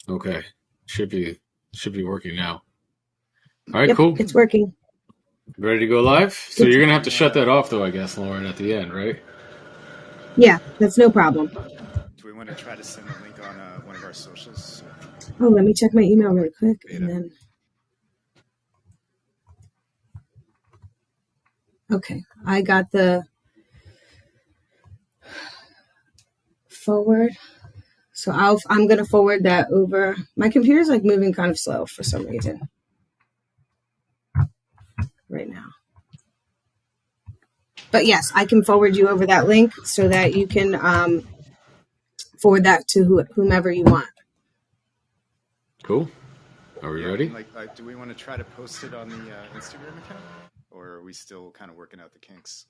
Okay. Should be working now. All right, Yep, cool. it's working. Ready to go live? So It's you're gonna have to shut that off though, I guess, Lauren, at the end, right? yeah, that's no problem. Do we want to try to send the link on one of our socials? Oh, let me check my email really quick, and Beta. then okay, I got the forward. So I'm gonna forward that over. My computer's like moving kind of slow for some reason right now. But yes, I can forward you over that link so that you can forward that to whomever you want. Cool. Are we Yeah, ready? and like, do we want to try to post it on the Instagram account, or are we still kind of working out the kinks?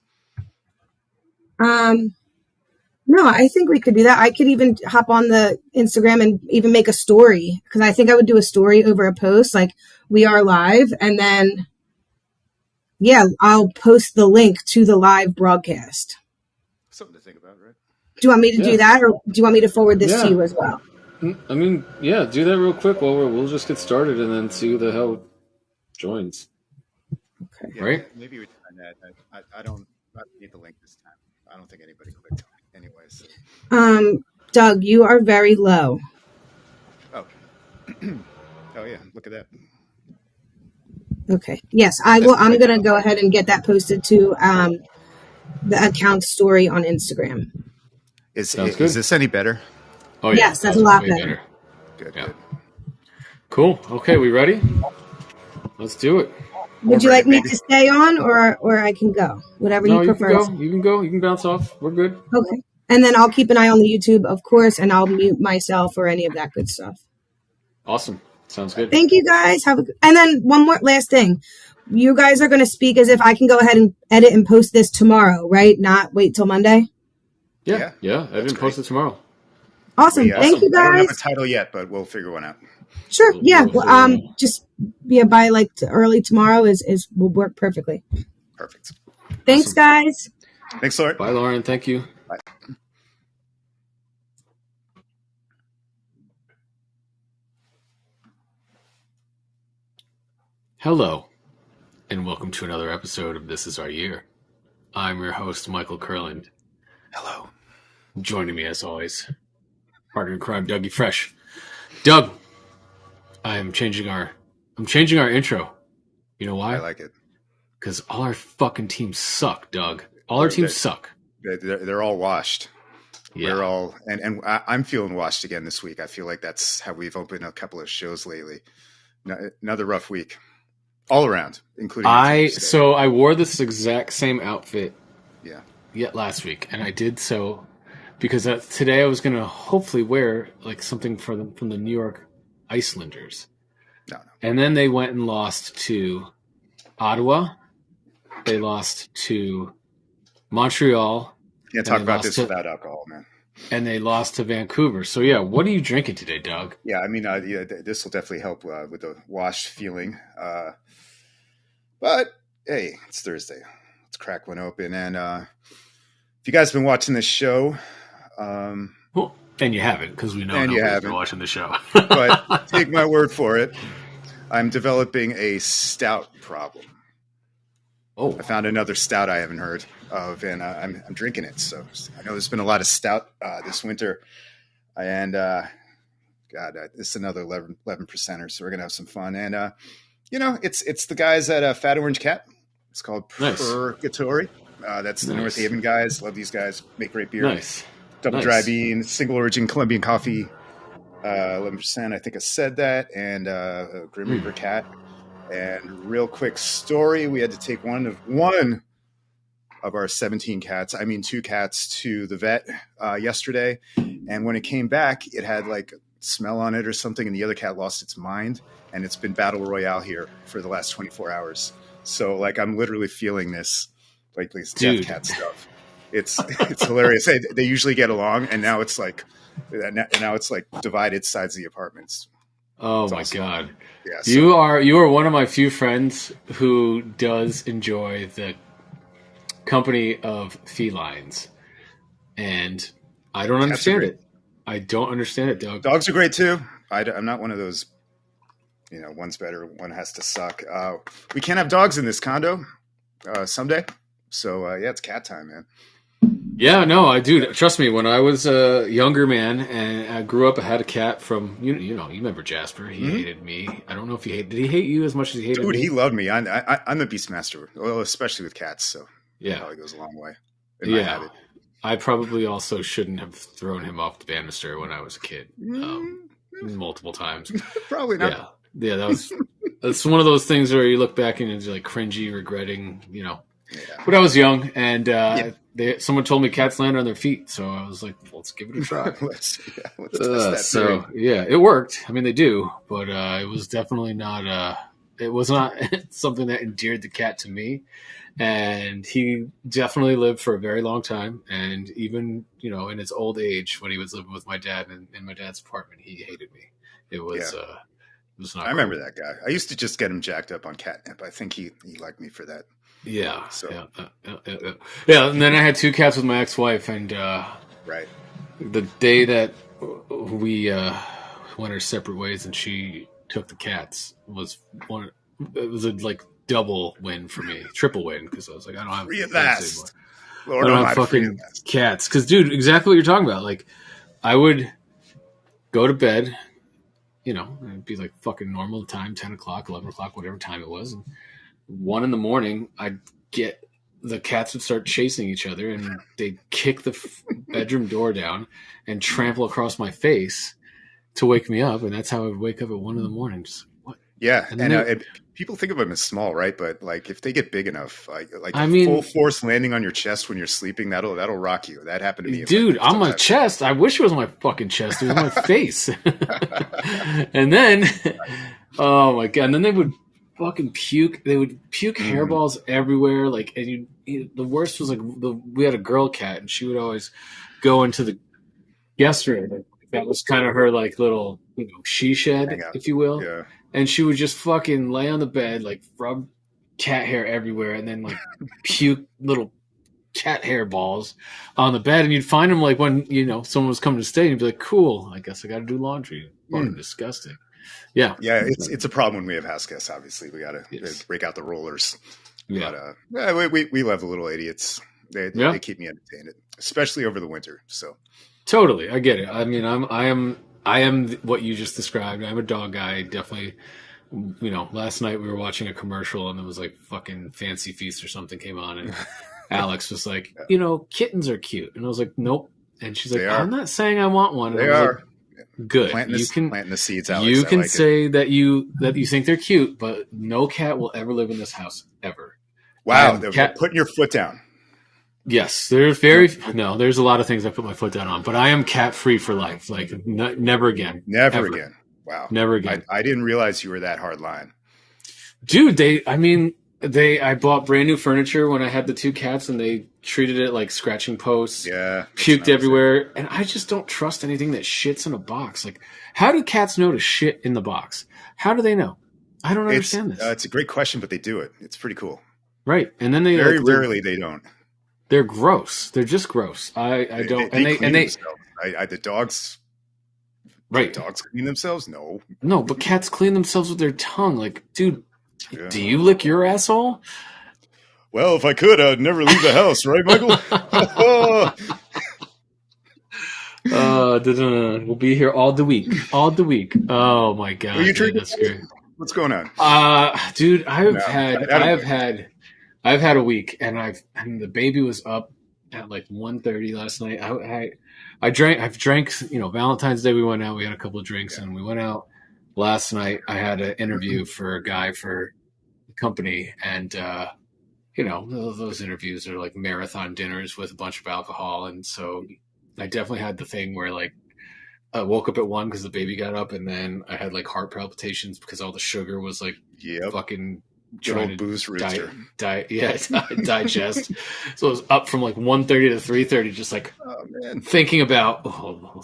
No, I think we could do that. I could even hop on the Instagram and even make a story because I think I would do a story over a post like we are live, and then yeah, I'll post the link to the live broadcast. Something to think about, right? Do you want me to do Yeah. that, or do you want me to forward this to Yeah. you as well? I mean, yeah, do that real quick while we'll just get started and then see who the hell joins. Okay. Yeah, Right? maybe we try that. I don't need the link this time. I don't think anybody clicked on it anyway. So. Doug, you are very low. Oh. Oh yeah, look at that. Okay. Yes, I will. I'm going to go ahead and get that posted to the account story on Instagram. Is Sounds good. this any better? Oh yeah, Yes, that's a lot way better. Good, Yeah. good. Cool. Okay, we ready? Let's do it. Would you ready, like me baby. to stay on, or I can go? Whatever you No, you can prefer. go. You can go. You can bounce off. We're good. Okay. And then I'll keep an eye on the YouTube, of course, and I'll mute myself or any of that good stuff. Awesome. Sounds good. Thank you guys. And then one more last thing. You guys are going to speak as if I can go ahead and edit and post this tomorrow, right? Not wait till Monday. Yeah. Evan post it tomorrow. Awesome. Thank you I don't have a guys. title yet, but we'll figure one out. Sure. Yeah. We'll Just by like early tomorrow is will work perfectly. Perfect. Thanks, Awesome. guys. Thanks, Lauren. Bye, Lauren. Thank you. Bye. Hello, and welcome to another episode of This Is Our Year. I'm your host, Michael Kurland. Hello. Joining me, as always, partner in crime, Dougie Fresh. Doug, I'm changing our intro. You know why? I like it. Because all our fucking teams suck, Doug. All our teams suck. They're all washed. Yeah. We're all, and I'm feeling washed again this week. I feel like that's how we've opened a couple of shows lately. Another rough week, all around, including. So I wore this exact same outfit. Yeah. Yet last week, and I did so because today I was gonna hopefully wear like something from the New York Icelanders. No. And then they went and lost to Ottawa. They lost to Montreal. Can't talk about this without alcohol, man. And they lost to Vancouver. So yeah, what are you drinking today, Doug? Yeah, I mean, this will definitely help with the washed feeling. But hey, it's Thursday. Let's crack one open. And if you guys have been watching this show, well, and you haven't, because we know nobody's been watching the show. But take my word for it. I'm developing a stout problem. Oh, I found another stout I haven't heard of, and I'm drinking it. So I know there's been a lot of stout this winter, and this is another 11%er. So we're gonna have some fun, and it's the guys at Fat Orange Cat. It's called Purgatory. That's the North Haven guys. Love these guys. Make great beer. Nice. Double dry bean, single origin Colombian coffee. 11%. I think I said that, and Grim Reaper Cat. And real quick story: we had to take one of our 17 cats. I mean, 2 cats to the vet yesterday, and when it came back, it had like smell on it or something, and the other cat lost its mind. And it's been battle royale here for the last 24 hours. So like, I'm literally feeling this like this death cat stuff. It's hilarious. They usually get along, and now it's like divided sides of the apartments. Oh my God. Yeah, you are one of my few friends who does enjoy the company of felines, and I don't understand it. I don't understand it, Doug. Dogs are great too. I'm not one of those, one's better, one has to suck. We can't have dogs in this condo someday. So, yeah, it's cat time, man. Yeah, no, I do. Trust me, when I was a younger man and I grew up, I had a cat from, you remember Jasper. He hated me. I don't know if did he hate you as much as he hated me? Dude, he loved me. I'm the Beastmaster, well, especially with cats. So yeah, it probably goes a long way. In my habit. I probably also shouldn't have thrown him off the banister when I was a kid, multiple times. Probably not. Yeah, that's one of those things where you look back and it's like cringy, regretting, But I was young, and someone told me cats land on their feet, so I was like, let's give it a try. let's test that. So yeah, it worked. I mean, they do, but it was definitely not. It was not something that endeared the cat to me. And he definitely lived for a very long time. And even, in his old age, when he was living with my dad in my dad's apartment, he hated me. It was not. I remember that guy. I used to just get him jacked up on catnip. I think he liked me for that. Yeah. So. Yeah. And then I had 2 cats with my ex-wife, and right. The day that we went our separate ways and she took the cats was one. It was a double win for me, triple win, because I was like, I don't have cats anymore. I don't have fucking cats. Because, dude, exactly what you're talking about. Like, I would go to bed, it'd be like fucking normal time, 10 o'clock, 11 o'clock, whatever time it was. And 1 a.m, I'd get the cats would start chasing each other, and they'd kick the bedroom door down and trample across my face to wake me up. And that's how I would wake up at 1 a.m. Just what? Yeah, and people think of them as small, right? But if they get big enough, full force landing on your chest when you're sleeping, that'll rock you. That happened to me, dude. On my chest. I wish it was my fucking chest. It was my face. And then, oh my god! And then they would fucking puke. They would puke hairballs everywhere. And the worst was we had a girl cat, and she would always go into the guest room. That was kind of her little she shed, if you will. Yeah. And she would just fucking lay on the bed, rub cat hair everywhere, and then puke little cat hair balls on the bed. And you'd find them when someone was coming to stay, and you'd be like, "Cool, I guess I got to do laundry." Fucking disgusting. Yeah, yeah, it's a problem when we have house guests. Obviously, we got to break out the rollers. Yeah, but we love the little idiots. They keep me entertained, especially over the winter. So totally, I get it. I mean, I am what you just described. I'm a dog guy. Definitely, last night we were watching a commercial and there was fucking Fancy Feast or something came on, and Alex was like, kittens are cute. And I was like, nope. And she's like, I'm not saying I want one. And they are. Good. Planting the seeds, Alex. You can say that you think they're cute, but no cat will ever live in this house, ever. Wow. Putting your foot down. Yes, there's a lot of things I put my foot down on, but I am cat free for life. Never again. Never again. Wow. Never again. I didn't realize you were that hard line. Dude, I bought brand new furniture when I had the 2 cats, and they treated it like scratching posts. Yeah. Puked everywhere. And I just don't trust anything that shits in a box. How do cats know to shit in the box? How do they know? I don't understand this. It's a great question, but they do it. It's pretty cool. Right. And then they very rarely they don't. They're gross. They're just gross. I don't. The dogs. Right. Dogs clean themselves? No. No, but cats clean themselves with their tongue. Dude, do you lick your asshole? Well, if I could, I'd never leave the house, right, Michael? We'll be here all the week. All the week. Oh my god. Are you drinking? That's great. What's going on? Dude, I've had a week, and the baby was up at 1:30 last night. I've drank, Valentine's Day we went out, we had a couple of drinks, and we went out last night. I had an interview for a guy for the company, and those interviews are marathon dinners with a bunch of alcohol, and so I definitely had the thing where I woke up at 1 because the baby got up, and then I had heart palpitations because all the sugar was fucking trying to booze rooster. Digest. So it was up from 1:30 to 3:30, just thinking about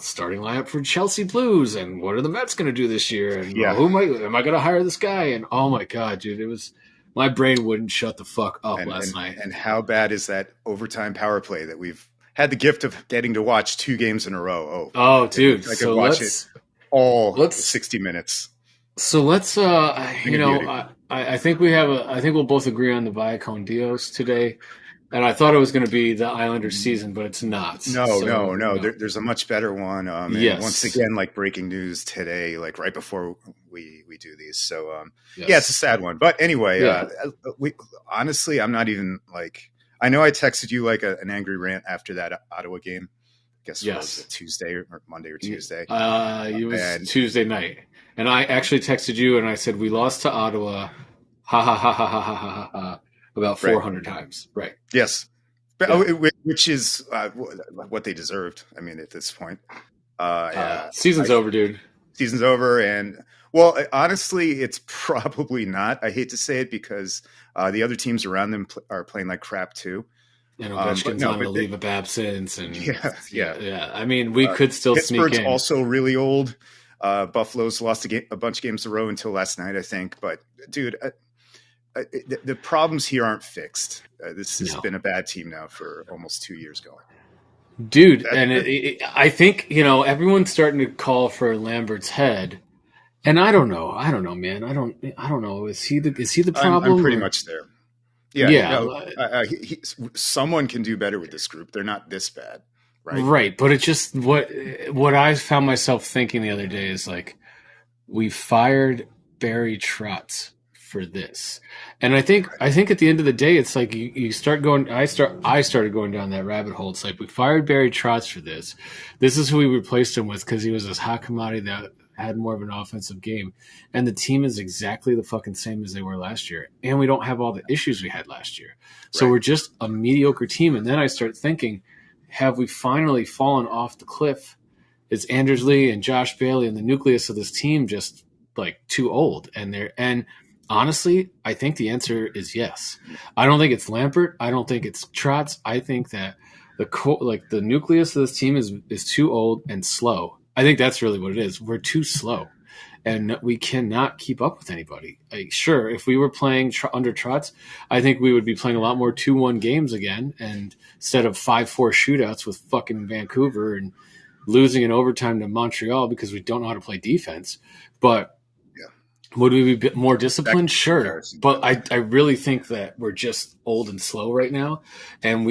starting lineup for Chelsea Blues and what are the Mets going to do this year, and who am I going to hire this guy, and oh my god, dude, it was my brain wouldn't shut the fuck up last night. And how bad is that overtime power play that we've had the gift of getting to watch 2 games in a row. Oh, dude! I could watch it all 60 minutes. So let's, I think I think we'll both agree on the Viacom Dios today. And I thought it was going to be the Islanders season, but it's not. No. There's a much better one. Yes. And once again, like breaking news today, like right before we do these. So, yeah, it's a sad one. But anyway, honestly, I'm not even like, I know I texted you like an angry rant after that Ottawa game. I guess it was Tuesday or Monday or Tuesday. It was Tuesday night. And I actually texted you and I said, we lost to Ottawa. Ha ha ha ha ha ha ha ha. About 400 times. Right. Yes. Which is what they deserved. I mean, at this point. Season's over, dude. Season's over. And, well, honestly, it's probably not. I hate to say it because the other teams around them are playing like crap, too. And Ovechkin's on a leave of absence. And yeah. I mean, we could still sneak in. Pittsburgh's also really old. Buffalo's lost a bunch of games in a row until last night, I think. But, dude, the problems here aren't fixed. This has been a bad team now for almost 2 years going. Dude, I think, everyone's starting to call for Lambert's head. And I don't know, man. I don't know. Is he the problem? I'm pretty much there. Yeah. Someone can do better with this group. They're not this bad, right? Right, but it's just what I found myself thinking the other day is like, we fired Barry Trotz for this. And I think at the end of the day, it's like you start going. I started going down that rabbit hole. It's like we fired Barry Trotz for this. This is who we replaced him with because he was this hot commodity that had more of an offensive game. And the team is exactly the fucking same as they were last year. And we don't have all the issues we had last year. So we're just a mediocre team. And then I start thinking, have we finally fallen off the cliff? Is Anders Lee and Josh Bailey and the nucleus of this team just like too old? And honestly, I think the answer is yes. I don't think it's Lampert. I don't think it's Trotz. I think that the nucleus of this team is too old and slow. I think that's really what it is. We're too slow, and we cannot keep up with anybody. Sure, if we were playing under Trotz, I think we would be playing a lot more 2-1 games again, and instead of 5-4 shootouts with fucking Vancouver and losing in overtime to Montreal because we don't know how to play defense. But would we be more disciplined? Sure. But I really think that we're just old and slow right now. And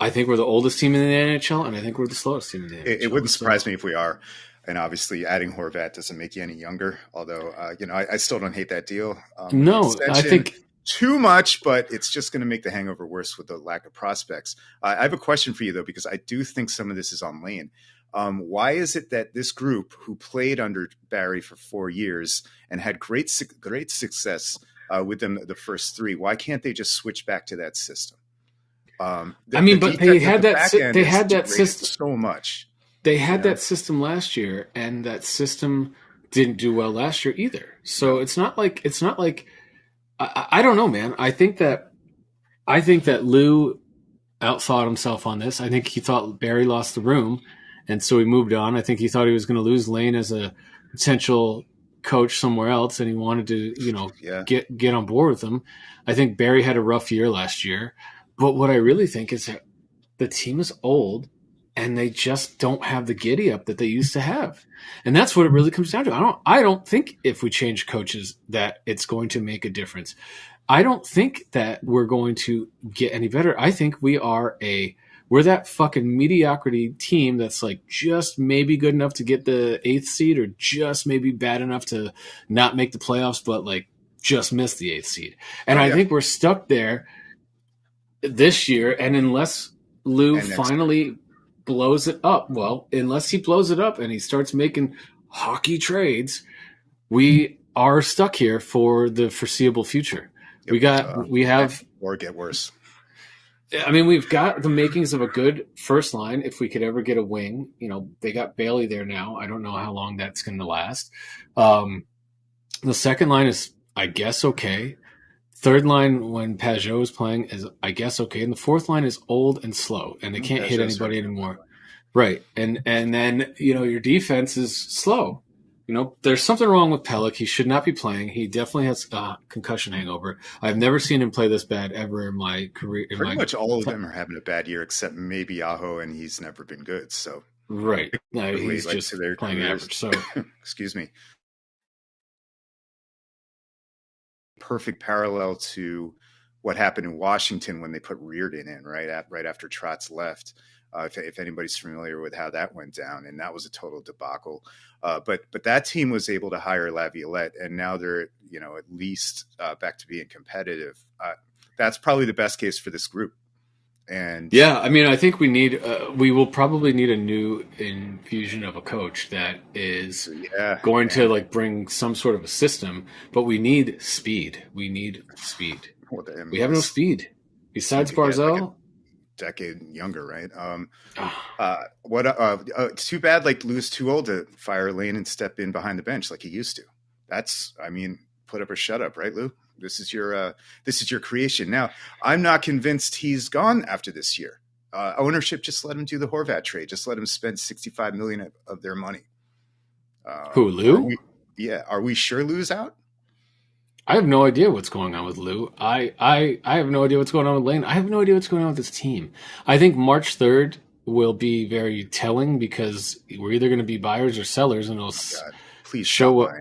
I think we're the oldest team in the NHL, and I think we're the slowest team in the NHL. It wouldn't surprise me if we are. And obviously adding Horvat doesn't make you any younger. Although, I still don't hate that deal. No, I think too much, but it's just going to make the hangover worse with the lack of prospects. I have a question for you, though, because I do think some of this is on Lane. Why is it that this group who played under Barry for 4 years and had great success with them the first 3, why can't they just switch back to that system? But they had that system so much. They had that system last year, and that system didn't do well last year either. So it's not like I don't know, man. I think that Lou outthought himself on this. I think he thought Barry lost the room, and so he moved on. I think he thought he was going to lose Lane as a potential coach somewhere else, and he wanted to, get on board with him. I think Barry had a rough year last year, but what I really think is that the team is old, and they just don't have the giddy up that they used to have, and that's what it really comes down to. I don't think if we change coaches that it's going to make a difference. I don't think that we're going to get any better. I think we're that fucking mediocrity team that's like just maybe good enough to get the 8th seed or just maybe bad enough to not make the playoffs, but like just miss the 8th seed. And I think we're stuck there this year. And unless Lou finally blows it up, unless he blows it up and he starts making hockey trades, we are stuck here for the foreseeable future. We have or get worse. I mean, we've got the makings of a good first line if we could ever get a wing. They got Bailey there now. I don't know how long that's going to last. The second line is, I guess, okay. Third line, when Pajot is playing, is, I guess, okay. And the fourth line is old and slow, and they can't hit anybody anymore. Right. And then, your defense is slow. there's something wrong with Pellick. He should not be playing. He definitely has concussion hangover. I've never seen him play this bad ever in my career. Pretty much all of them are having a bad year, except maybe Aho, and he's never been good. So right, no, he's like just their playing careers. average. So excuse me. Perfect parallel to what happened in Washington when they put Reardon in right after Trotz left. If anybody's familiar with how that went down, and that was a total debacle. But that team was able to hire Laviolette, and now they're at least back to being competitive. That's probably the best case for this group. And yeah, I mean, I think we will probably need a new infusion of a coach that is going to like bring some sort of a system, but we need speed. We need speed. We have no speed besides Barzal. Decade younger, right? Too bad. Like Lou's too old to fire Lane and step in behind the bench like he used to. Put up or shut up, right, Lou? This is your creation. Now, I'm not convinced he's gone after this year. Ownership just let him do the Horvat trade. Just let him spend $65 million of their money. Who, Lou? Are we sure Lou's out? I have no idea what's going on with Lou. I have no idea what's going on with Lane. I have no idea what's going on with this team. I think March 3rd will be very telling because we're either going to be buyers or sellers, and it'll please show up.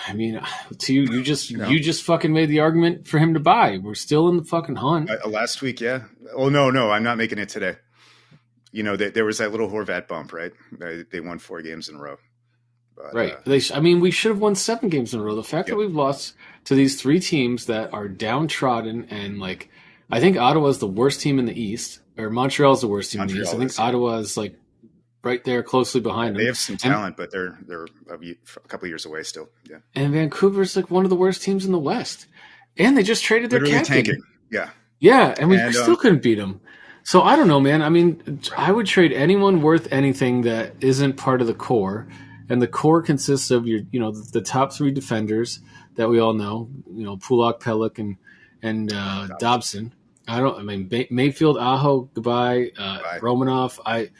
I mean, to you just fucking made the argument for him to buy. We're still in the fucking hunt. Last week, yeah. Oh no, I'm not making it today. There was that little Horvat bump, right? They won 4 games in a row. But, right. We should have won 7 games in a row. The fact that we've lost to these 3 teams that are downtrodden and like, I think Ottawa's the worst team in the East, or Montreal's the worst team in the East. I think Ottawa is like right there closely behind them. They have some talent, but they're a couple of years away still. Yeah. And Vancouver's like one of the worst teams in the West. And they just traded their captain. Tanking. Yeah. Yeah, and we still couldn't beat them. So I don't know, man. I mean, I would trade anyone worth anything that isn't part of the core. And the core consists of the top 3 defenders that we all know, Pulock, Pellick, and Dobson. Mayfield, Aho, goodbye. Romanov, I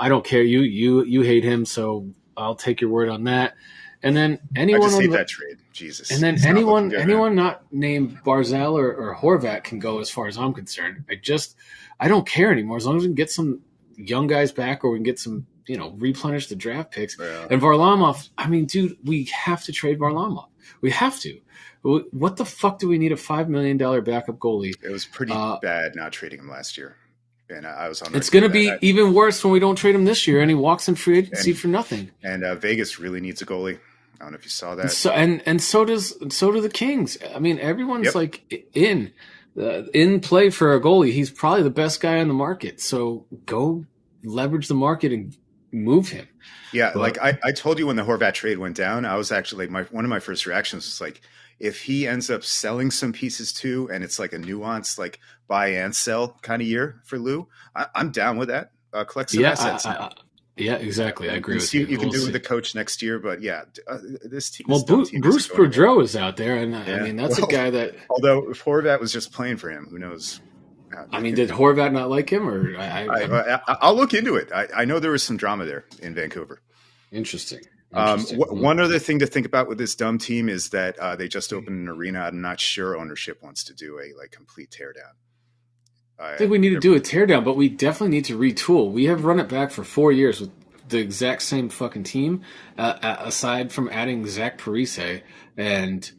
don't care. You hate him, so I'll take your word on that. And then anyone I just hate that trade, Jesus. And then anyone not named Barzal or Horvat can go as far as I'm concerned. I don't care anymore as long as we can get some young guys back or we can get some. Replenish the draft picks. Yeah. And Varlamov, I mean, dude, we have to trade Varlamov. We have to. What the fuck do we need a $5 million backup goalie? It was pretty bad not trading him last year. And I was on. It's going to be even worse when we don't trade him this year and he walks in free agency for nothing. And Vegas really needs a goalie. I don't know if you saw that. And so do the Kings. I mean, everyone's like in play for a goalie. He's probably the best guy on the market. So go leverage the market and move him. Yeah, but, like I told you when the Horvat trade went down, I was actually one of my first reactions was like, if he ends up selling some pieces too, and it's like a nuanced like buy and sell kind of year for Lou, I'm down with that. Collect some assets. Yeah, exactly. I agree with you. You can do with the coach next year, but this team. Well, Bruce Boudreau is out there, and I mean that's a guy that. Although if Horvat was just playing for him, who knows? I mean, did Horvat not like him, or I'll look into it. I know there was some drama there in Vancouver. Interesting. One other thing to think about with this dumb team is that they just opened an arena. I'm not sure ownership wants to do a complete teardown. I think we need to do a teardown, but we definitely need to retool. We have run it back for 4 years with the exact same fucking team, aside from adding Zach Parise, and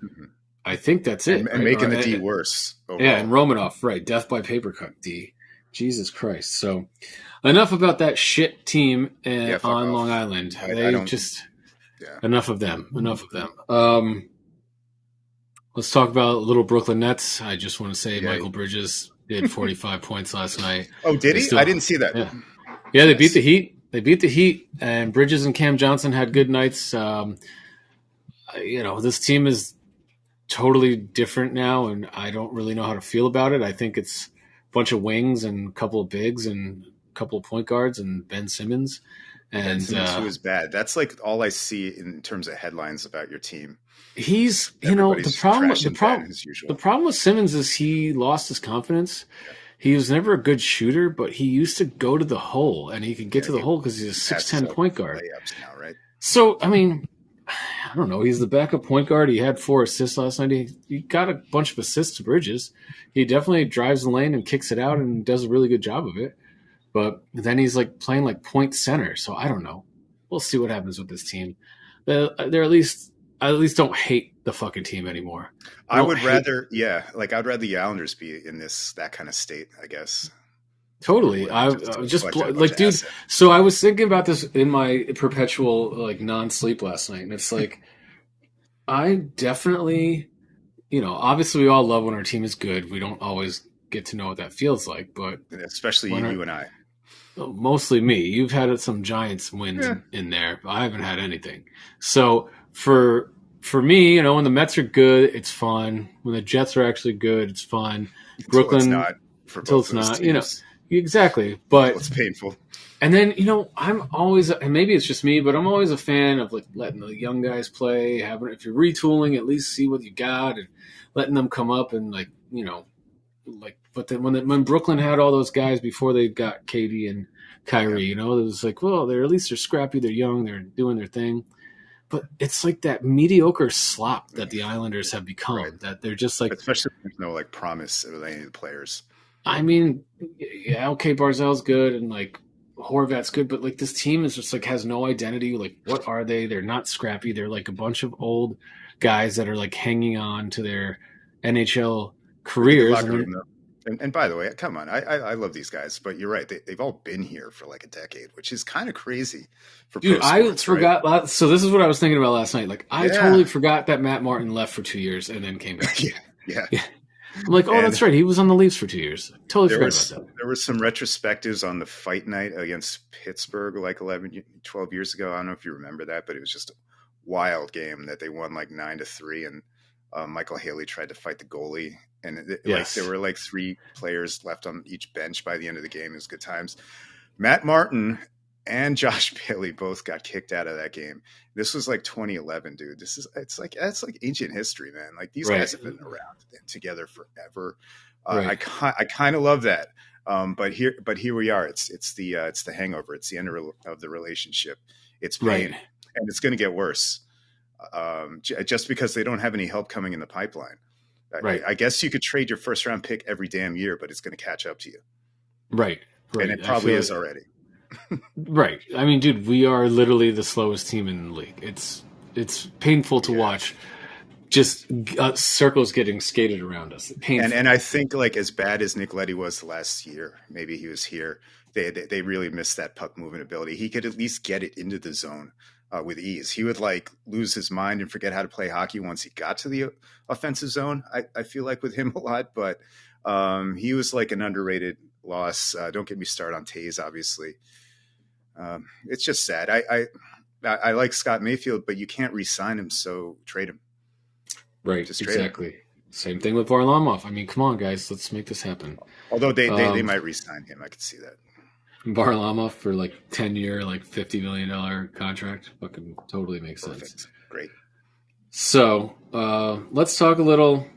I think that's it. And making the D worse. Overall. Yeah, and Romanov, right. Death by paper cut D. Jesus Christ. So enough about that shit team on Long Island. Enough of them. Let's talk about little Brooklyn Nets. I just want to say Michael Bridges did 45 points last night. Oh, did he? I didn't see that. Yeah, they beat the Heat. And Bridges and Cam Johnson had good nights. This team is totally different now, and I don't really know how to feel about it. I think it's a bunch of wings and a couple of bigs and a couple of point guards and Ben Simmons. And Ben Simmons, who is bad. That's like all I see in terms of headlines about your team. He's, the problem with Simmons is he lost his confidence. Yeah. He was never a good shooter, but he used to go to the hole, and he could get to the hole because he's a 6'10" point guard. Now, right? So, I mean, I don't know. He's the backup point guard. He had 4 assists last night. He got a bunch of assists to Bridges. He definitely drives the lane and kicks it out and does a really good job of it. But then he's like playing like point center. So I don't know. We'll see what happens with this team. They're I at least don't hate the fucking team anymore. I would rather, like I'd rather the Islanders be in that kind of state, I guess. Totally. I just like, dude. Asset. So I was thinking about this in my perpetual like non-sleep last night, and it's like I definitely, obviously we all love when our team is good. We don't always get to know what that feels like, but especially you and I. Mostly me. You've had some Giants wins in there, but I haven't had anything. So for me, when the Mets are good, it's fun. When the Jets are actually good, it's fun. Brooklyn, it's not for both those teams. Exactly. But it's painful. And then, I'm always, and maybe it's just me, but I'm always a fan of like letting the young guys play. If you're retooling, at least see what you got and letting them come up and but then when Brooklyn had all those guys before they got KD and Kyrie, it was like, well, at least they're scrappy, they're young, they're doing their thing. But it's like that mediocre slop that the Islanders have become. That they're just like, especially if there's no promise of any of the players. I mean, yeah, okay, Barzell's good and like Horvat's good, but like this team is just like has no identity. Like, what are they? They're not scrappy. They're like a bunch of old guys that are like hanging on to their NHL careers. And by the way, come on, I love these guys, but you're right. They've all been here for like a decade, which is kind of crazy for pro sports, I forgot. Right? So this is what I was thinking about last night. Like, I totally forgot that Matt Martin left for 2 years and then came back. Yeah. I'm like, that's right. He was on the Leafs for 2 years. Totally forgot about that. There were some retrospectives on the fight night against Pittsburgh like 12 years ago. I don't know if you remember that, but it was just a wild game that they won like 9-3. And Michael Haley tried to fight the goalie. And there were like 3 players left on each bench by the end of the game. It was good times. Matt Martin and Josh Bailey both got kicked out of that game. This was like 2011, dude. It's like ancient history, man. Like these guys have been around together forever. I kind of love that. But here we are. It's the hangover. It's the end of the relationship. It's pain, and it's going to get worse. Just because they don't have any help coming in the pipeline. I guess you could trade your first round pick every damn year, but it's going to catch up to you. Right. And it probably is already. Right. I mean, dude, we are literally the slowest team in the league. It's painful to watch. Just circles getting skated around us. Painful. And I think like as bad as Nick Leddy was the last year, maybe he was here. They really missed that puck movement ability. He could at least get it into the zone with ease. He would like lose his mind and forget how to play hockey once he got to the offensive zone. I feel like with him a lot, but he was like an underrated loss. Don't get me started on Taves, obviously. It's just sad. I like Scott Mayfield, but you can't re-sign him, so trade him. Right, just exactly. Same thing with Varlamov. I mean, come on, guys, let's make this happen. Although they might re-sign him, I could see that. Varlamov for like 10-year, like $50 million contract, fucking totally makes sense. Great. So let's talk a little.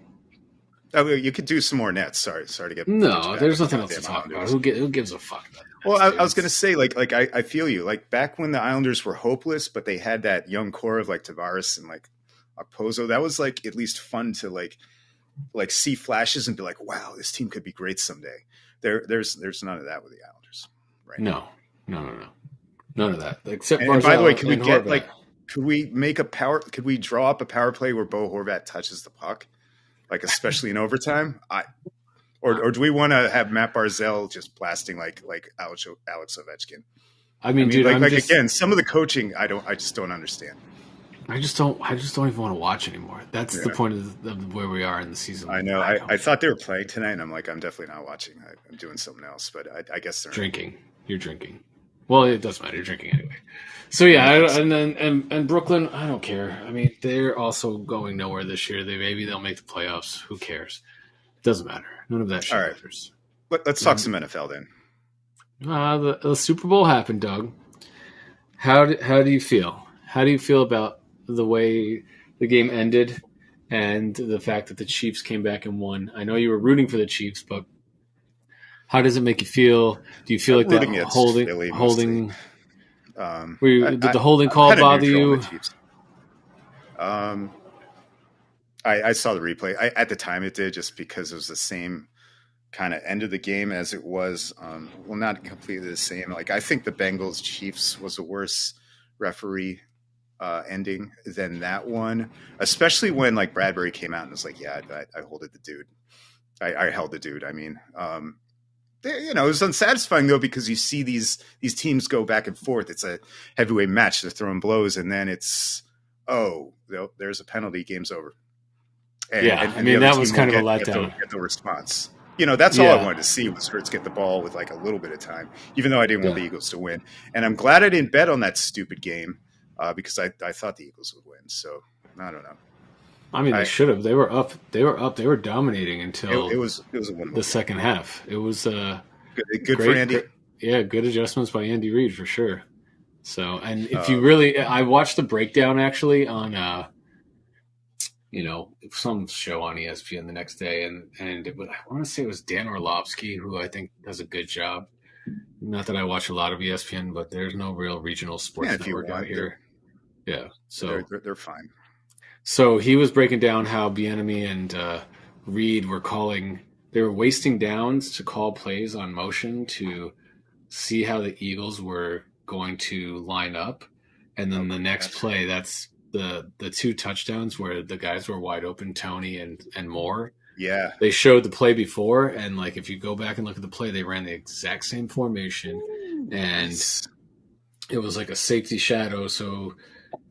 Oh, you could do some more nets. Sorry to get. No, there's nothing else to talk about. Who gives a fuck? Well, I was going to say, like I feel you. Like back when the Islanders were hopeless, but they had that young core of like Tavares and like Okposo. That was like at least fun to like see flashes and be like, wow, this team could be great someday. There's none of that with the Islanders, right? No, none of that. Except and by the way, could we draw up a power play where Bo Horvat touches the puck, like especially in overtime? Or do we want to have Matt Barzell just blasting like Alex Ovechkin? I mean, dude, again, some of the coaching I just don't understand. I just don't even want to watch anymore. That's the point of where we are in the season. I know. I thought they were playing tonight, and I'm like, I'm definitely not watching. I'm doing something else, but I guess they're drinking. You're drinking. Well, it doesn't matter. You're drinking anyway. So yeah, and Brooklyn, I don't care. I mean, they're also going nowhere this year. Maybe they'll make the playoffs. Who cares? It doesn't matter. None of that shit matters. Let's talk some NFL then. The Super Bowl happened, Doug. How do you feel? How do you feel about the way the game ended and the fact that the Chiefs came back and won? I know you were rooting for the Chiefs, but how does it make you feel? Do you feel like that holding? Did the holding call bother you? I saw the replay. At the time it did, just because it was the same kind of end of the game as it was. Well, not completely the same. Like, I think the Bengals Chiefs was a worse referee ending than that one, especially when like Bradbury came out and was like, yeah, I holded the dude. I held the dude. I mean, it was unsatisfying though, because you see these teams go back and forth. It's a heavyweight match. They're throwing blows, and then it's, there's a penalty. Game's over. And that was kind of a letdown. Get the response. That's all I wanted to see was Hurts get the ball with like a little bit of time, even though I didn't want the Eagles to win. And I'm glad I didn't bet on that stupid game because I thought the Eagles would win. So I don't know. I mean, they should have. They were up. They were dominating until it was the second half. It was good for Andy. Good adjustments by Andy Reid for sure. So, and if you really, I watched the breakdown actually on some show on ESPN the next day, and I want to say it was Dan Orlovsky, who I think does a good job. Not that I watch a lot of ESPN, but there's no real regional sports network out here. Yeah, so they're fine. So he was breaking down how Bieniemy and Reid they were wasting downs to call plays on motion to see how the Eagles were going to line up, and then the next play, that's the two touchdowns where the guys were wide open, Tony and Moore. Yeah. They showed the play before, and like if you go back and look at the play, they ran the exact same formation, and it was like a safety shadow. So,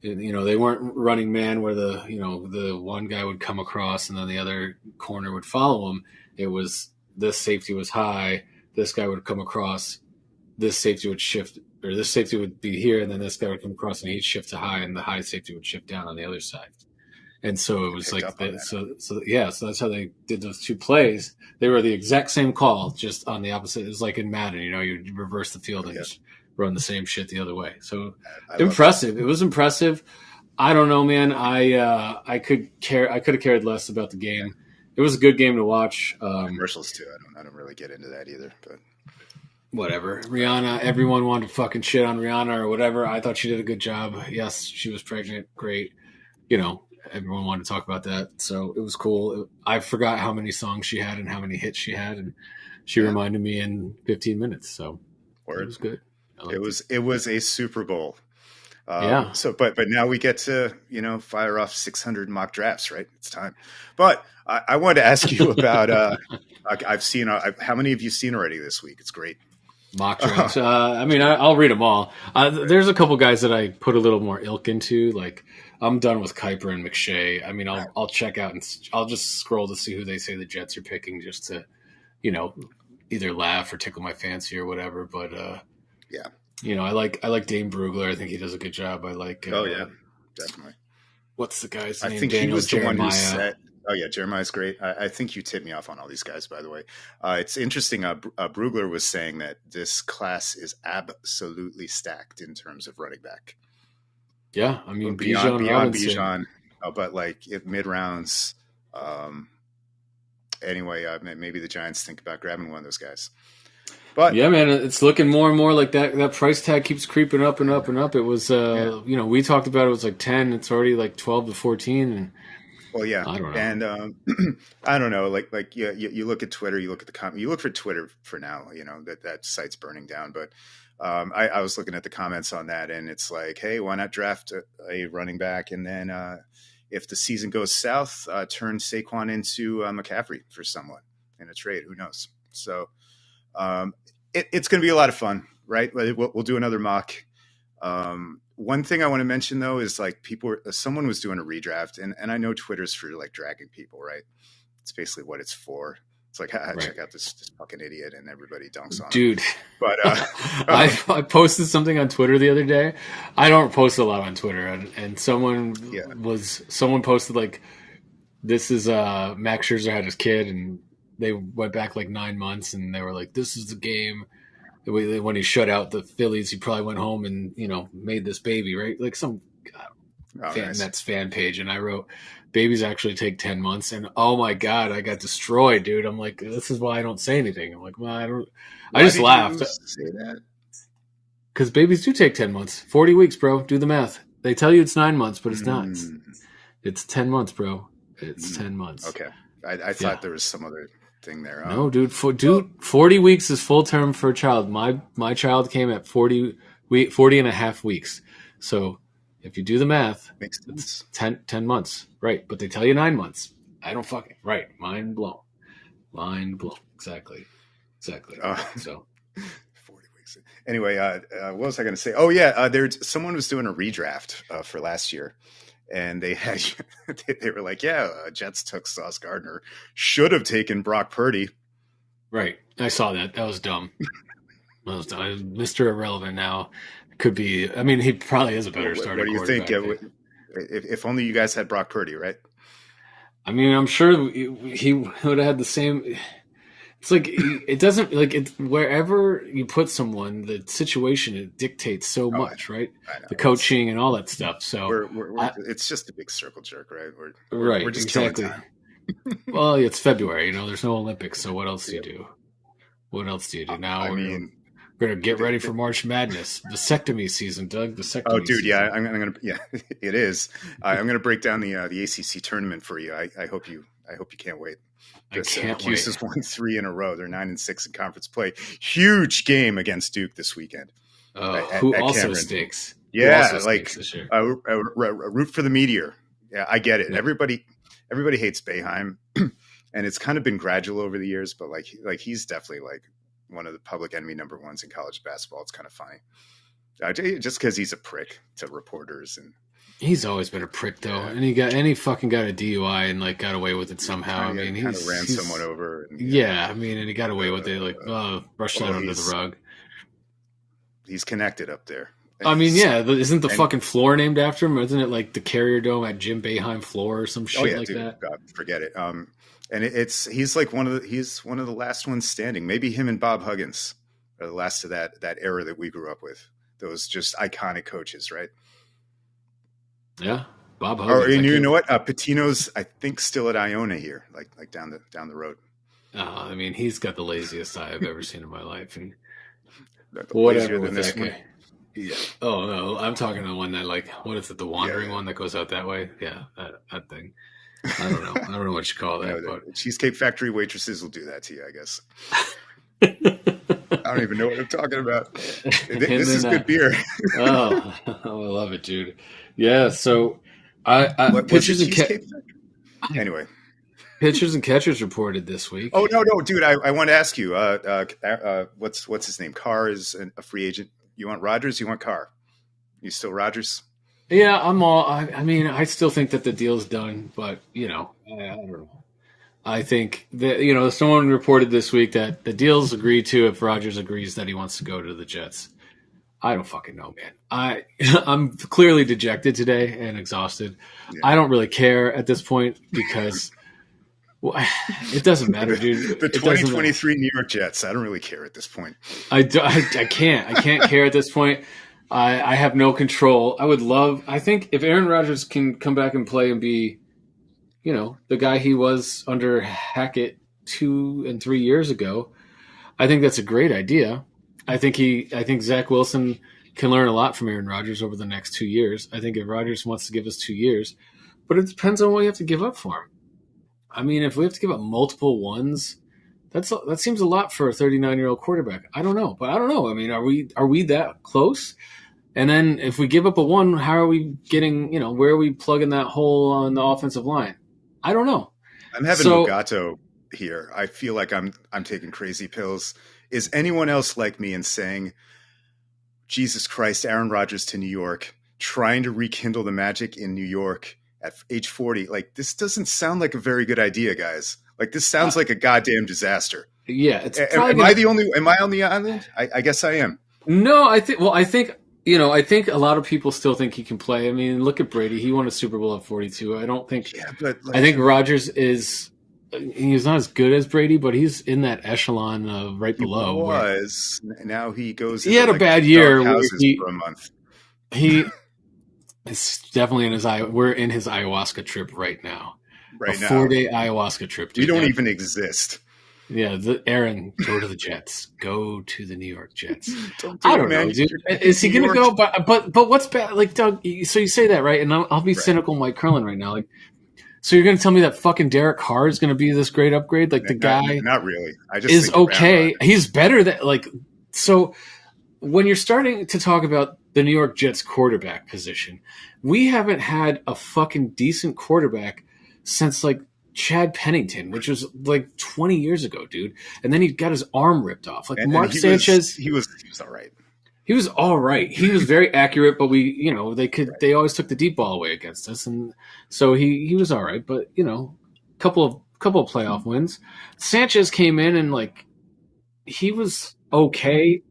they weren't running man where the one guy would come across and then the other corner would follow him. It was this safety was high, this guy would come across, this safety would shift, or this safety would be here, and then this guy would come across and he'd shift to high, and the high safety would shift down on the other side. And so it was like, so that's how they did those two plays. They were the exact same call, just on the opposite. It was like in Madden, you reverse the field and just run the same shit the other way. So impressive. It was impressive. I don't know, man. I could have cared less about the game. It was a good game to watch. Commercials too. I don't really get into that either, but whatever. Rihanna, everyone wanted to fucking shit on Rihanna or whatever. I thought she did a good job. Yes, she was pregnant. Great. Everyone wanted to talk about that. So it was cool. I forgot how many songs she had and how many hits she had. And she reminded me in 15 minutes. So it was good. It was a Super Bowl. Yeah. So, but now we get to, fire off 600 mock drafts, right? It's time. But I wanted to ask you about, I've seen, how many have you seen already this week? It's great. Mock drafts. I'll read them all. There's a couple guys that I put a little more ilk into. Like, I'm done with Kuiper and McShay. I mean, I'll check out and I'll just scroll to see who they say the Jets are picking, just to, either laugh or tickle my fancy or whatever. But I like Dane Brugler. I think he does a good job. I like. Definitely. What's the guy's name? I think Daniel he was Jeremiah. the one who said. Oh yeah, Jeremiah's great. I think you tipped me off on all these guys, by the way. It's interesting. Brugler was saying that this class is absolutely stacked in terms of running back. Yeah, I mean beyond Bijan, but like mid rounds. Anyway, maybe the Giants think about grabbing one of those guys. But yeah, man, it's looking more and more like that price tag keeps creeping up and up and up. It was, we talked about it was like 10. It's already like 12 to 14. And well, yeah, I don't know. And I don't know. Like you look at Twitter, you look at the comment, you look for Twitter for now. That site's burning down, but. I was looking at the comments on that, and it's like, hey, why not draft a running back, and then if the season goes south, turn Saquon into McCaffrey for someone in a trade. Who knows? So it's going to be a lot of fun, right? We'll do another mock. One thing I want to mention though is like someone was doing a redraft, and I know Twitter's for like dragging people, right? It's basically what it's for. It's like, check out this fucking idiot, and everybody dunks on dude. him. But I posted something on Twitter the other day. I don't post a lot on Twitter, and someone posted like, this is Max Scherzer had his kid, and they went back like 9 months, and they were like, this is the game when he shut out the Phillies. He probably went home and made this baby, right? Like some Mets fan page, and I wrote, babies actually take 10 months, and oh my god, I got destroyed, dude. I'm like, this is why I don't say anything. I'm like, well, I just laughed. Say that Because babies do take 10 months. 40 weeks, bro. Do the math. They tell you it's 9 months, but it's not. It's 10 months, bro. It's 10 months. Okay. I thought there was some other thing there. No, dude. 40 weeks is full term for a child. My child came at 40 and a half weeks. So if you do the math, makes sense. It's 10 months. Right. But they tell you 9 months. I don't fucking. Right. Mind blown. Exactly. So 40 weeks. Anyway, what was I going to say? Oh yeah, someone was doing a redraft for last year, and they had they were like, yeah, Jets took Sauce Gardner, should have taken Brock Purdy. Right, I saw that. That was dumb. Mr. Irrelevant now could be. I mean, he probably is a better starter. What do you think? If only you guys had Brock Purdy, right? I mean, I'm sure he would have had the same. It's like it doesn't like it wherever you put someone, the situation it dictates so much, right? The coaching and all that stuff. So it's just a big circle jerk, right? We're just exactly. Well, it's February, there's no Olympics, so what else do you do? What else do you do now? I mean, we're gonna get ready for March Madness, vasectomy season, Doug. Vasectomy. Oh, dude, season. yeah, I'm gonna. Yeah, it is. I'm gonna break down the ACC tournament for you. I hope you can't wait. Syracuse has won 3 in a row. They're 9-6 in conference play. Huge game against Duke this weekend. Who also Cameron. Stinks? Yeah, root for the Meteor. Yeah, I get it. Yeah. Everybody hates Boeheim, and it's kind of been gradual over the years. But like he's definitely like one of the public enemy number ones in college basketball. It's kind of funny, just because he's a prick to reporters and. He's always been a prick, though, and he fucking got a DUI and like got away with it somehow. I mean, he kind of ran someone over. And, I mean, and he got away with it, brush that under the rug. He's connected up there. I mean, isn't the fucking floor named after him? Isn't it like the Carrier Dome at Jim Boeheim floor or some shit that? God, forget it. And he's like one of the last ones standing. Maybe him and Bob Huggins are the last of that era that we grew up with. Those just iconic coaches, right? Yeah, Bob Huggins. Or you know what? Patino's, I think, still at Iona here, like down the road. I mean, he's got the laziest eye I've ever seen in my life, and whatever with that guy. Yeah. Oh no, I'm talking to the one that what is it? The wandering one that goes out that way? Yeah, that thing. I don't know. I don't know what you call that. But Cheesecake Factory waitresses will do that to you, I guess. I don't even know what I'm talking about. This is good beer. I love it, dude. Yeah, so pitchers and anyway, pitchers and catchers reported this week. Oh no, dude! I want to ask you, what's his name? Carr is a free agent. You want Rodgers? You want Carr? You still Rodgers? Yeah, I'm all. I mean, I still think that the deal's done, but I don't know. I think that someone reported this week that the deal's agreed to if Rodgers agrees that he wants to go to the Jets. I don't fucking know, man. I'm clearly dejected today and exhausted. Yeah. I don't really care at this point because it doesn't matter, dude. The 2023 New York Jets. I don't really care at this point. I can't care at this point. I have no control. I think if Aaron Rodgers can come back and play and be, the guy he was under Hackett 2 and 3 years ago, I think that's a great idea. I think Zach Wilson can learn a lot from Aaron Rodgers over the next 2 years. I think if Rodgers wants to give us 2 years, but it depends on what you have to give up for him. I mean, if we have to give up multiple ones, that seems a lot for a 39-year-old quarterback. I don't know, but I don't know. I mean, are we that close? And then if we give up a one, how are we getting? Where are we plugging that hole on the offensive line? I don't know. I'm having Mugato here. I feel like I'm taking crazy pills. Is anyone else like me in saying, Jesus Christ, Aaron Rodgers to New York, trying to rekindle the magic in New York at age 40? Like, this doesn't sound like a very good idea, guys. Like, this sounds like a goddamn disaster. Yeah. Am I on the island? I guess I am. No, I think I think a lot of people still think he can play. I mean, look at Brady. He won a Super Bowl at 42. I don't think, I think Rodgers he's not as good as Brady, but he's in that echelon right below. Now he goes. He had a bad year for a month. He is definitely we're in his ayahuasca trip right now. Right now, 4-day ayahuasca trip. We don't even exist. Yeah, Aaron, go to the Jets. Go to the New York Jets. Don't do I it, don't know, man. dude. You're Is he New going to York. go? But what's bad? Like, Doug, so you say that, right? And I'll be Right. cynical, Mike Curlin, right now. Like, so you're going to tell me that fucking Derek Carr is going to be this great upgrade? Like, the guy Not really. I just is think Aaron okay. Rodgers- He's better than, like, so when you're starting to talk about the New York Jets quarterback position, we haven't had a fucking decent quarterback since, like, Chad Pennington, which was like 20 years ago, dude. And then he got his arm ripped off. Like, and Mark he Sanchez, he was all right. he was all right. He was very accurate, but they always took the deep ball away against us, and so he was all right. But couple of playoff wins. Sanchez came in and like he was okay.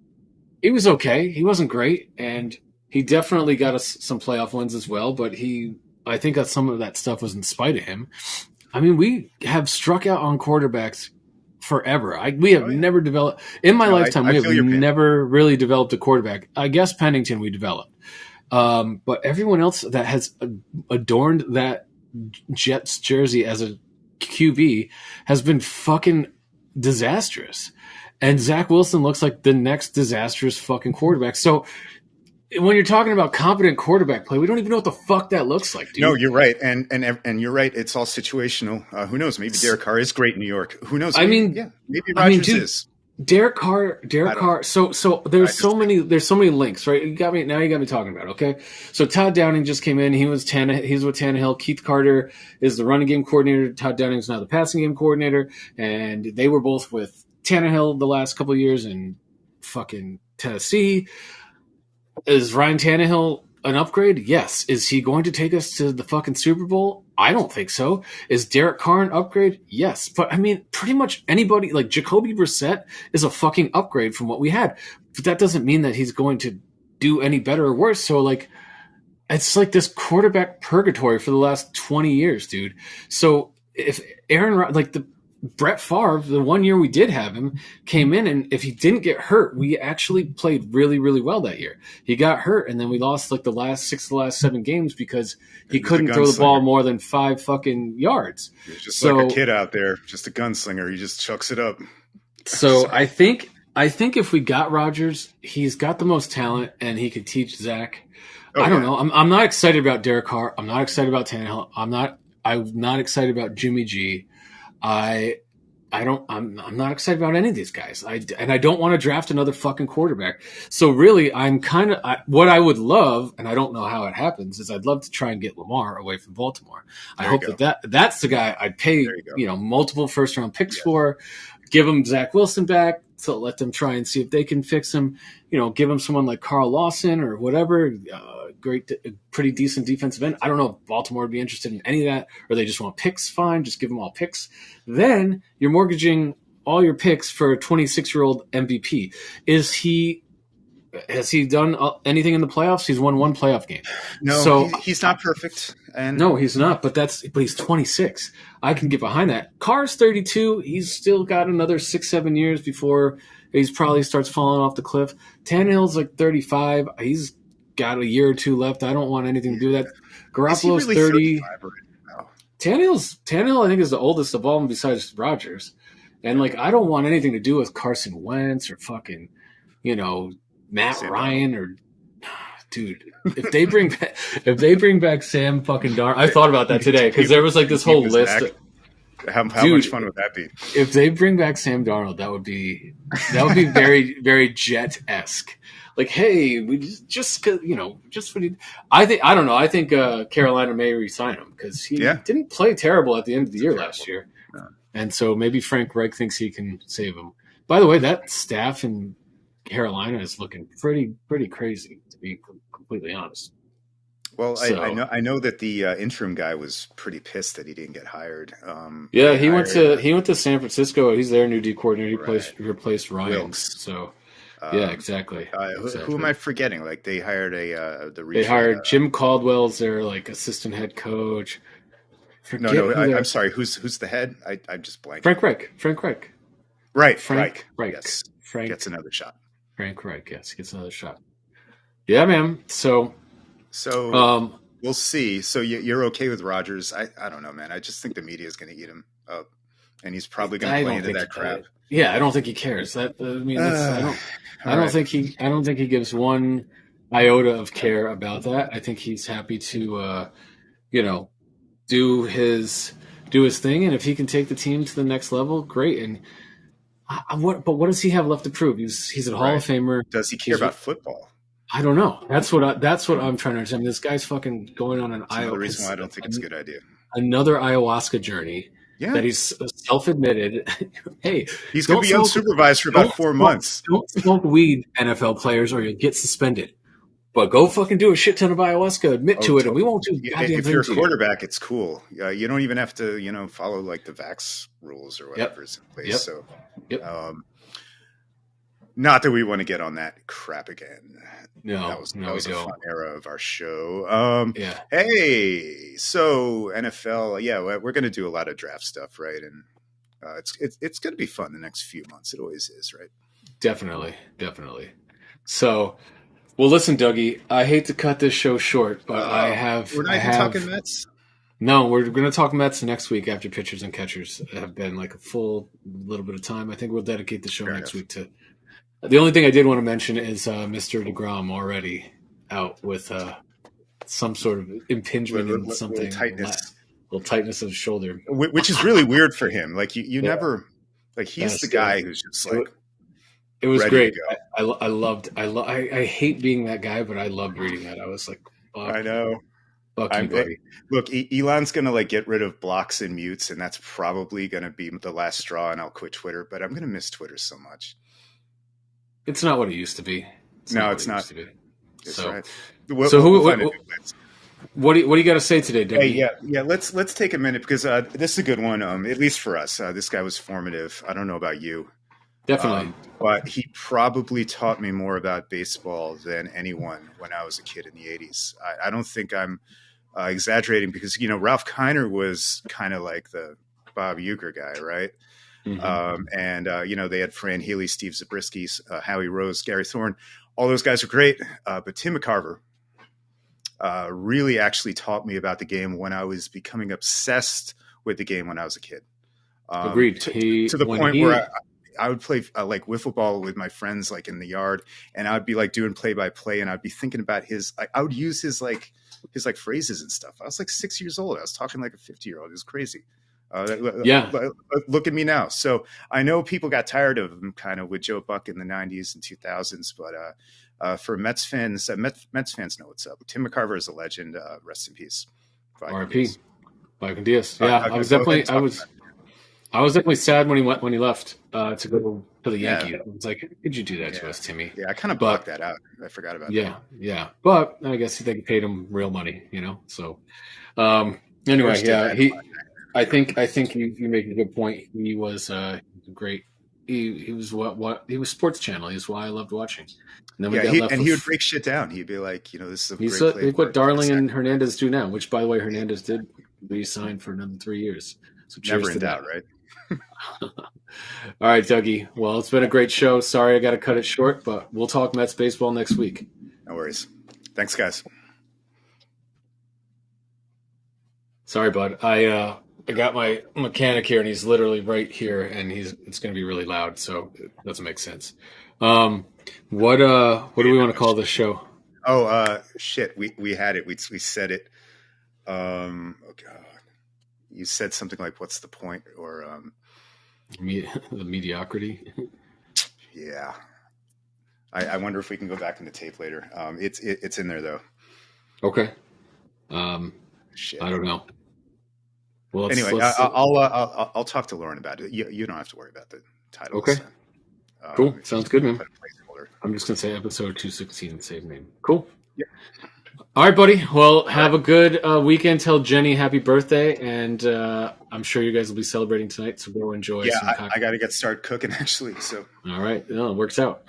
He was okay. He wasn't great, and he definitely got us some playoff wins as well. But I think that some of that stuff was in spite of him. I mean, we have struck out on quarterbacks forever. We have never developed in my lifetime. We have never really developed a quarterback. I guess Pennington we developed, but everyone else that has adorned that Jets jersey as a QB has been fucking disastrous. And Zach Wilson looks like the next disastrous fucking quarterback. So when you're talking about competent quarterback play, we don't even know what the fuck that looks like, dude. No, you're right, and you're right. It's all situational. Who knows? Maybe Derek Carr is great in New York. Who knows? Maybe Rodgers is. Derek Carr. So there's so many links, right? You got me talking about it, okay? So Todd Downing just came in. He's with Tannehill. Keith Carter is the running game coordinator. Todd Downing is now the passing game coordinator, and they were both with Tannehill the last couple of years in fucking Tennessee. Is Ryan Tannehill an upgrade? Yes. Is he going to take us to the fucking Super Bowl? I don't think so. Is Derek Carr an upgrade? Yes. But I mean, pretty much anybody, like Jacoby Brissett is a fucking upgrade from what we had. But that doesn't mean that he's going to do any better or worse. So like, it's like this quarterback purgatory for the last 20 years, dude. So if Brett Favre, the 1 year we did have him, came in, and if he didn't get hurt, we actually played really, really well that year. He got hurt, and then we lost like the last 7 games because he couldn't throw the ball more than 5 fucking yards. He's just like a kid out there, just a gunslinger. He just chucks it up. So I think if we got Rodgers, he's got the most talent, and he could teach Zach. I don't know. I'm not excited about Derek Carr. I'm not excited about Tannehill. I'm not excited about Jimmy G. I'm not excited about any of these guys. I don't want to draft another fucking quarterback. So really, I'm kind of what I would love, and I don't know how it happens, is I'd love to try and get Lamar away from Baltimore. I hope that's the guy I'd pay multiple first round picks for. Give him Zach Wilson back, so let them try and see if they can fix him. Give him someone like Carl Lawson or whatever. Pretty decent defensive end. I don't know if Baltimore would be interested in any of that, or they just want picks. Fine, just give them all picks. Then you're mortgaging all your picks for a 26-year-old MVP. Has he done anything in the playoffs? He's won one playoff game. No, so he's not perfect. No, he's not. But he's 26. I can get behind that. Carr's 32. He's still got another 6-7 years before he's probably starts falling off the cliff. Tannehill's like 35. He's got a year or two left. I don't want anything to do with that. Garoppolo's really 30. Tannehill, I think, is the oldest of all besides Rodgers. And like, I don't want anything to do with Carson Wentz or fucking, Matt Ryan or dude. If they bring back Sam fucking Darnold, I thought about that today because there was like this whole list. How much fun would that be? If they bring back Sam Darnold, that would be very, very Jet-esque. Like, hey, we just for the. I don't know. I think Carolina may re-sign him because he didn't play terrible at the end of the year last year, and so maybe Frank Reich thinks he can save him. By the way, that staff in Carolina is looking pretty crazy, to be completely honest. Well, so, I know that the interim guy was pretty pissed that he didn't get hired. He went to San Francisco. He's their new D coordinator. He replaced Ryan. Wilkes. So. Yeah, exactly. Who am I forgetting? Like they hired they hired Jim Caldwell as their like assistant head coach. I'm sorry. Who's the head? I'm just blanking. Frank Reich. Right. Frank. Yes. Frank gets another shot. Frank Reich. Yes, gets another shot. Yeah, man. So we'll see. So you're okay with Rodgers? I don't know, man. I just think the media is going to eat him up. and he's probably going to play into that crap. Yeah, I don't think he cares. I don't think he gives one iota of care about that. I think he's happy to, do his thing, and if he can take the team to the next level, great. And what does he have left to prove? He's a Hall of Famer. Does he care about football? I don't know. That's what I'm trying to understand. This guy's fucking going on an ayahuasca. The reason why I don't think it's a good idea. Another ayahuasca journey. Yeah. That he's self-admitted. Hey, he's going to be unsupervised for about 4 months. Don't smoke weed, NFL players, or you'll get suspended. But go fucking do a shit ton of ayahuasca. Admit to it, and we won't do. If you're a quarterback, it's cool. You don't even have to, follow like the vax rules or whatever is in place. So, not that we want to get on that crap again. No, that was a fun era of our show. Hey, so NFL, we're going to do a lot of draft stuff, right? And it's going to be fun the next few months. It always is, right? Definitely. So, well, listen, Dougie, I hate to cut this show short, but we're not even talking Mets. No, we're going to talk Mets next week after pitchers and catchers have been like a full little bit of time. I think we'll dedicate the show next week to. The only thing I did want to mention is Mr. DeGrom already out with some sort of impingement in something. Little tightness of the shoulder. Which is really weird for him. Like, you never – like, he's the guy who's just like – It was great. I hate being that guy, but I loved reading that. I was like, fuck. I know. Fuck you, buddy. Look, Elon's going to like get rid of blocks and mutes, and that's probably going to be the last straw, and I'll quit Twitter. But I'm going to miss Twitter so much. It's not what it used to be. It's not. So, right. What do you got to say today, Dougie? Hey, let's take a minute because this is a good one. At least for us, this guy was formative. I don't know about you. Definitely. But he probably taught me more about baseball than anyone when I was a kid in the 80s. I don't think I'm exaggerating because, Ralph Kiner was kind of like the Bob Uecker guy, right? Mm-hmm. They had Fran Healy, Steve Zabriskie, Howie Rose, Gary Thorne. All those guys are great. But Tim McCarver really actually taught me about the game when I was becoming obsessed with the game when I was a kid. Agreed. To the point where I would play like wiffle ball with my friends, like in the yard, and I'd be like doing play by play, and I'd be thinking about I would use his phrases and stuff. I was like 6 years old. I was talking like a 50-year-old. It was crazy. Look at me now. So I know people got tired of him kind of with Joe Buck in the 90s and 2000s, but for Mets fans, Mets fans know what's up. Tim McCarver is a legend. Rest in peace. R.I.P. Viking Diaz. Yeah, I was definitely sad when he left to go to the Yankees. It was like, how could you do that to us, Timmy? Yeah, I kind of blocked that out. I forgot about that. Yeah. But I guess they paid him real money, So anyway, I think you make a good point. He was great. He was he was Sports Channel. He's why I loved watching. And then he would break shit down. He'd be like, this is a great play. Look what Darling and Hernandez do now. Which, by the way, Hernandez did re-sign for another 3 years. So never in doubt, right? All right, Dougie. Well, it's been a great show. Sorry I got to cut it short, but we'll talk Mets baseball next week. No worries. Thanks, guys. Sorry, bud. I got my mechanic here, and he's literally right here, and it's going to be really loud, so it doesn't make sense. What do we want to call this show? Oh, shit. We had it. We said it. Oh God. You said something like, "What's the point?" Or the mediocrity. Yeah. I wonder if we can go back in the tape later. It's in there though. Okay. Shit. I don't know. Well, anyway, I'll talk to Lauren about it. You don't have to worry about the title. Okay. Cool. Sounds good, man. I'm just gonna say episode 216 and save name. Cool. Yeah. All right, buddy. Well, have a good weekend. Tell Jenny happy birthday, and I'm sure you guys will be celebrating tonight. So go enjoy. Yeah, I got to start cooking actually. So. All right. It works out.